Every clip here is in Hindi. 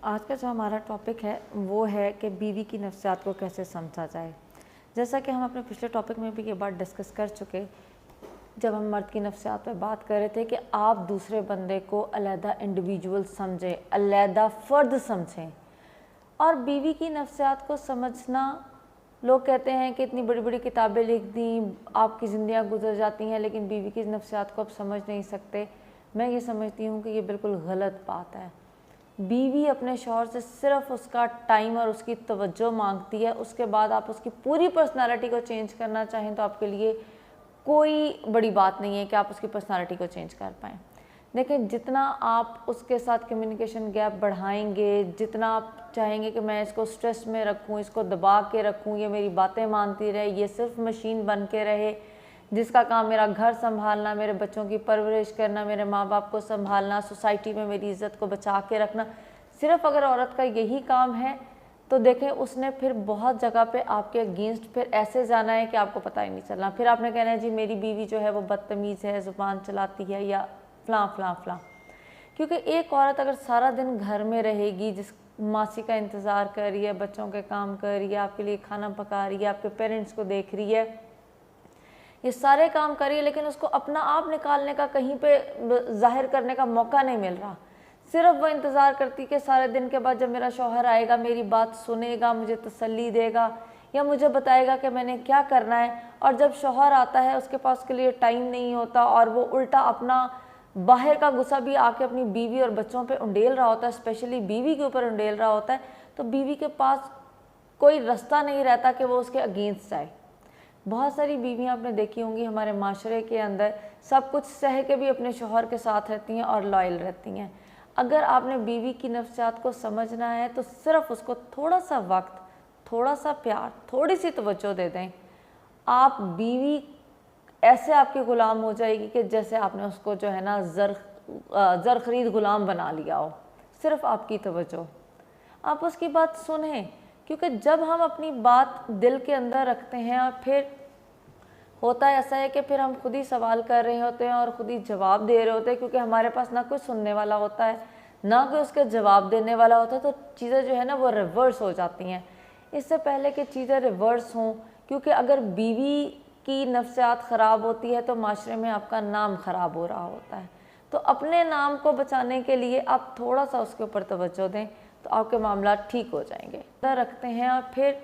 आज का जो हमारा टॉपिक है वो है कि बीवी की नफ्सियात को कैसे समझा जाए। जैसा कि हम अपने पिछले टॉपिक में भी ये बात डिस्कस कर चुके, जब हम मर्द की नफ्सियात पर बात कर रहे थे कि आप दूसरे बंदे को अलहदा इंडिविजुअल समझें, अलहदा फ़र्द समझें। और बीवी की नफ्सियात को समझना, लोग कहते हैं कि इतनी बड़ी बड़ी किताबें लिख दी, आपकी ज़िंदगियाँ गुजर जाती हैं, लेकिन बीवी की नफ्सियात को आप समझ नहीं सकते। मैं ये समझती हूँ कि ये बिल्कुल गलत बात है। बीवी अपने शौहर से सिर्फ उसका टाइम और उसकी तवज्जो मांगती है। उसके बाद आप उसकी पूरी पर्सनालिटी को चेंज करना चाहें तो आपके लिए कोई बड़ी बात नहीं है कि आप उसकी पर्सनालिटी को चेंज कर पाएँ। लेकिन जितना आप उसके साथ कम्युनिकेशन गैप बढ़ाएंगे, जितना आप चाहेंगे कि मैं इसको स्ट्रेस में रखूं, इसको दबा के रखूं, ये मेरी बातें मानती रहे, ये सिर्फ मशीन बन के रहे जिसका काम मेरा घर संभालना, मेरे बच्चों की परवरिश करना, मेरे माँ बाप को संभालना, सोसाइटी में मेरी इज़्ज़त को बचा के रखना, सिर्फ अगर औरत का यही काम है तो देखें उसने फिर बहुत जगह पे आपके अगेंस्ट फिर ऐसे जाना है कि आपको पता ही नहीं चलना। फिर आपने कहना है जी मेरी बीवी जो है वो बदतमीज़ है, ज़ुबान चलाती है या फ़लाँ फ़लाँ फ़लाँ। क्योंकि एक औरत अगर सारा दिन घर में रहेगी, जिस मासी का इंतज़ार कर रही है, बच्चों के काम कर रही है, आपके लिए खाना पका रही है, आपके पेरेंट्स को देख रही है, ये सारे काम करिए, लेकिन उसको अपना आप निकालने का, कहीं पे जाहिर करने का मौका नहीं मिल रहा। सिर्फ वो इंतज़ार करती कि सारे दिन के बाद जब मेरा शौहर आएगा, मेरी बात सुनेगा, मुझे तसल्ली देगा या मुझे बताएगा कि मैंने क्या करना है। और जब शौहर आता है उसके पास उसके लिए टाइम नहीं होता और वो उल्टा अपना बाहर का गुस्सा भी आके अपनी बीवी और बच्चों पे उंडेल रहा होता है, स्पेशली बीवी के ऊपर उंडेल रहा होता है। तो बीवी के पास कोई रास्ता नहीं रहता कि वो उसके अगेंस्ट जाए। बहुत सारी बीवियां आपने देखी होंगी हमारे माशरे के अंदर, सब कुछ सह के भी अपने शौहर के साथ रहती हैं और लॉयल रहती हैं। अगर आपने बीवी की नफ्सियात को समझना है तो सिर्फ उसको थोड़ा सा वक्त, थोड़ा सा प्यार, थोड़ी सी तवज्जो दे दें। आप बीवी ऐसे आपकी ग़ुलाम हो जाएगी कि जैसे आपने उसको जो है ना ज़र ख़रीद ग़ुलाम बना लिया हो। सिर्फ आपकी तवज्जो, आप उसकी बात सुनें। क्योंकि जब हम अपनी बात दिल के अंदर रखते हैं और फिर होता है ऐसा है कि फिर हम खुद ही सवाल कर रहे होते हैं और ख़ुद ही जवाब दे रहे होते हैं, क्योंकि हमारे पास ना कोई सुनने वाला होता है ना कोई उसके जवाब देने वाला होता है। तो चीज़ें जो है ना वो रिवर्स हो जाती हैं। इससे पहले कि चीज़ें रिवर्स हों, क्योंकि अगर बीवी की नफ्सियात ख़राब होती है तो माशरे में आपका नाम ख़राब हो रहा होता है। तो अपने नाम को बचाने के लिए आप थोड़ा सा उसके ऊपर तवज्जो दें तो आपके मामला ठीक हो जाएंगे। रखते हैं और फिर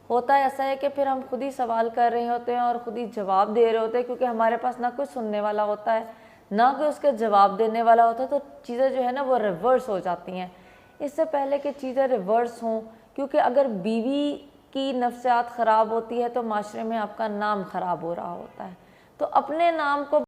होता है ऐसा है कि फिर हम खुद ही सवाल कर रहे होते हैं और ख़ुद ही जवाब दे रहे होते हैं, क्योंकि हमारे पास ना कोई सुनने वाला होता है ना कोई उसके जवाब देने वाला होता है। तो चीज़ें जो है ना वो रिवर्स हो जाती हैं। इससे पहले कि चीज़ें रिवर्स हों, क्योंकि अगर बीवी की नफ्सियात ख़राब होती है तो माशरे में आपका नाम ख़राब हो रहा होता है। तो अपने नाम को